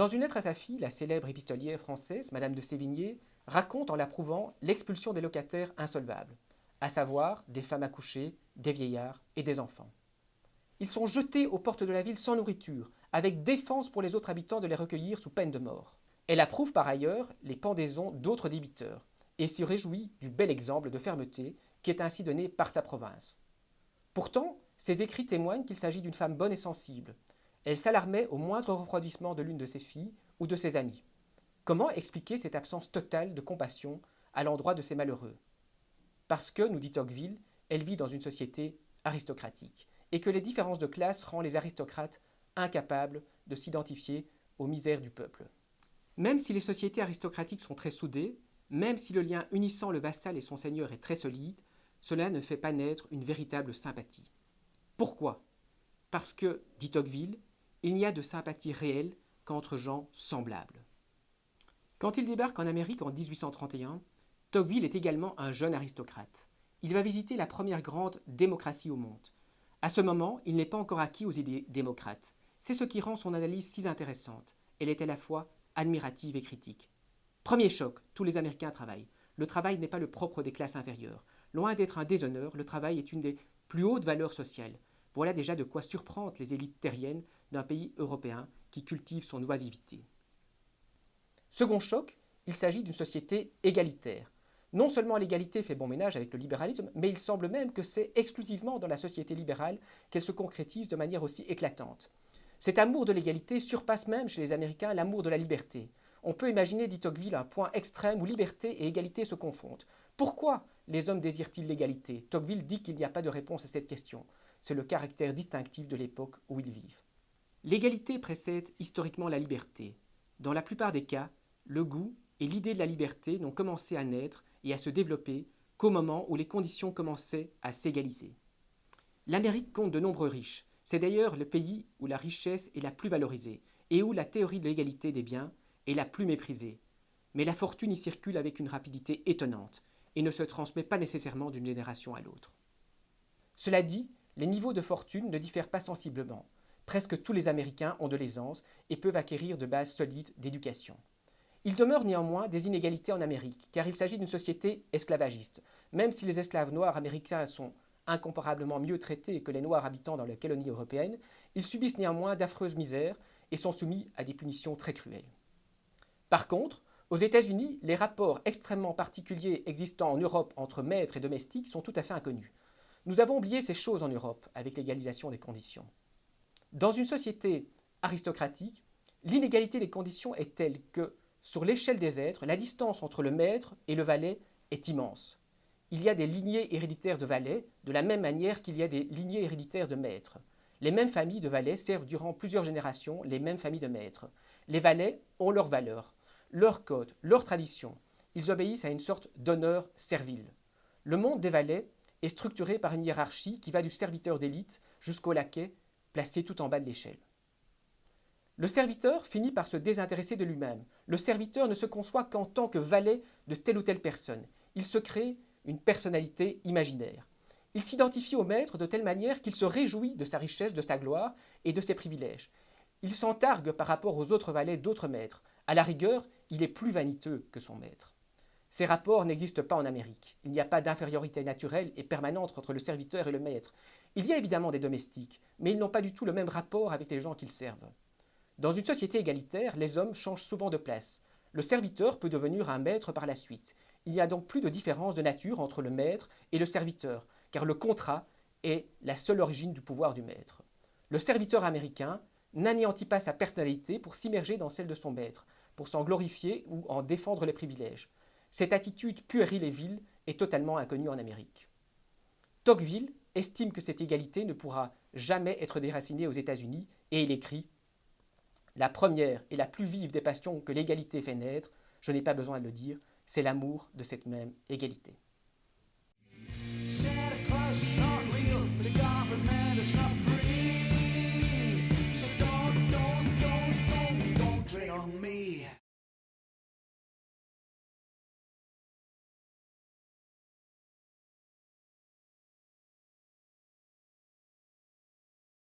Dans une lettre à sa fille, la célèbre épistolière française, Madame de Sévigné, raconte en l'approuvant l'expulsion des locataires insolvables, à savoir des femmes accouchées, des vieillards et des enfants. Ils sont jetés aux portes de la ville sans nourriture, avec défense pour les autres habitants de les recueillir sous peine de mort. Elle approuve par ailleurs les pendaisons d'autres débiteurs, et se réjouit du bel exemple de fermeté qui est ainsi donné par sa province. Pourtant, ses écrits témoignent qu'il s'agit d'une femme bonne et sensible. Elle s'alarmait au moindre refroidissement de l'une de ses filles ou de ses amis. Comment expliquer cette absence totale de compassion à l'endroit de ces malheureux? Parce que, nous dit Tocqueville, elle vit dans une société aristocratique, et que les différences de classe rendent les aristocrates incapables de s'identifier aux misères du peuple. Même si les sociétés aristocratiques sont très soudées, même si le lien unissant le vassal et son seigneur est très solide, cela ne fait pas naître une véritable sympathie. Pourquoi? Parce que, dit Tocqueville, il n'y a de sympathie réelle qu'entre gens semblables. Quand il débarque en Amérique en 1831, Tocqueville est également un jeune aristocrate. Il va visiter la première grande démocratie au monde. À ce moment, il n'est pas encore acquis aux idées démocrates. C'est ce qui rend son analyse si intéressante. Elle est à la fois admirative et critique. Premier choc, tous les Américains travaillent. Le travail n'est pas le propre des classes inférieures. Loin d'être un déshonneur, le travail est une des plus hautes valeurs sociales. Voilà déjà de quoi surprendre les élites terriennes d'un pays européen qui cultive son oisiveté. Second choc, il s'agit d'une société égalitaire. Non seulement l'égalité fait bon ménage avec le libéralisme, mais il semble même que c'est exclusivement dans la société libérale qu'elle se concrétise de manière aussi éclatante. Cet amour de l'égalité surpasse même chez les Américains l'amour de la liberté. On peut imaginer, dit Tocqueville, un point extrême où liberté et égalité se confondent. Pourquoi les hommes désirent-ils l'égalité? Tocqueville dit qu'il n'y a pas de réponse à cette question. C'est le caractère distinctif de l'époque où ils vivent. L'égalité précède historiquement la liberté. Dans la plupart des cas, le goût et l'idée de la liberté n'ont commencé à naître et à se développer qu'au moment où les conditions commençaient à s'égaliser. L'Amérique compte de nombreux riches. C'est d'ailleurs le pays où la richesse est la plus valorisée et où la théorie de l'égalité des biens est la plus méprisée. Mais la fortune y circule avec une rapidité étonnante et ne se transmet pas nécessairement d'une génération à l'autre. Cela dit, les niveaux de fortune ne diffèrent pas sensiblement. Presque tous les Américains ont de l'aisance et peuvent acquérir de bases solides d'éducation. Il demeure néanmoins des inégalités en Amérique, car il s'agit d'une société esclavagiste. Même si les esclaves noirs américains sont incomparablement mieux traités que les Noirs habitant dans les colonies européennes, ils subissent néanmoins d'affreuses misères et sont soumis à des punitions très cruelles. Par contre, aux États-Unis, les rapports extrêmement particuliers existant en Europe entre maîtres et domestiques sont tout à fait inconnus. Nous avons oublié ces choses en Europe avec l'égalisation des conditions. Dans une société aristocratique, l'inégalité des conditions est telle que, sur l'échelle des êtres, la distance entre le maître et le valet est immense. Il y a des lignées héréditaires de valets, de la même manière qu'il y a des lignées héréditaires de maîtres. Les mêmes familles de valets servent durant plusieurs générations les mêmes familles de maîtres. Les valets ont leurs valeurs, leurs codes, leurs traditions. Ils obéissent à une sorte d'honneur servile. Le monde des valets est structuré par une hiérarchie qui va du serviteur d'élite jusqu'au laquais, placé tout en bas de l'échelle. Le serviteur finit par se désintéresser de lui-même. Le serviteur ne se conçoit qu'en tant que valet de telle ou telle personne. Il se crée une personnalité imaginaire. Il s'identifie au maître de telle manière qu'il se réjouit de sa richesse, de sa gloire et de ses privilèges. Il s'entargue par rapport aux autres valets d'autres maîtres. À la rigueur, il est plus vaniteux que son maître. Ces rapports n'existent pas en Amérique. Il n'y a pas d'infériorité naturelle et permanente entre le serviteur et le maître. Il y a évidemment des domestiques, mais ils n'ont pas du tout le même rapport avec les gens qu'ils servent. Dans une société égalitaire, les hommes changent souvent de place. Le serviteur peut devenir un maître par la suite. Il n'y a donc plus de différence de nature entre le maître et le serviteur, car le contrat est la seule origine du pouvoir du maître. Le serviteur américain n'anéantit pas sa personnalité pour s'immerger dans celle de son maître, pour s'en glorifier ou en défendre les privilèges. Cette attitude puérile et vile est totalement inconnue en Amérique. Tocqueville estime que cette égalité ne pourra jamais être déracinée aux États-Unis et il écrit « La première et la plus vive des passions que l'égalité fait naître, je n'ai pas besoin de le dire, c'est l'amour de cette même égalité. »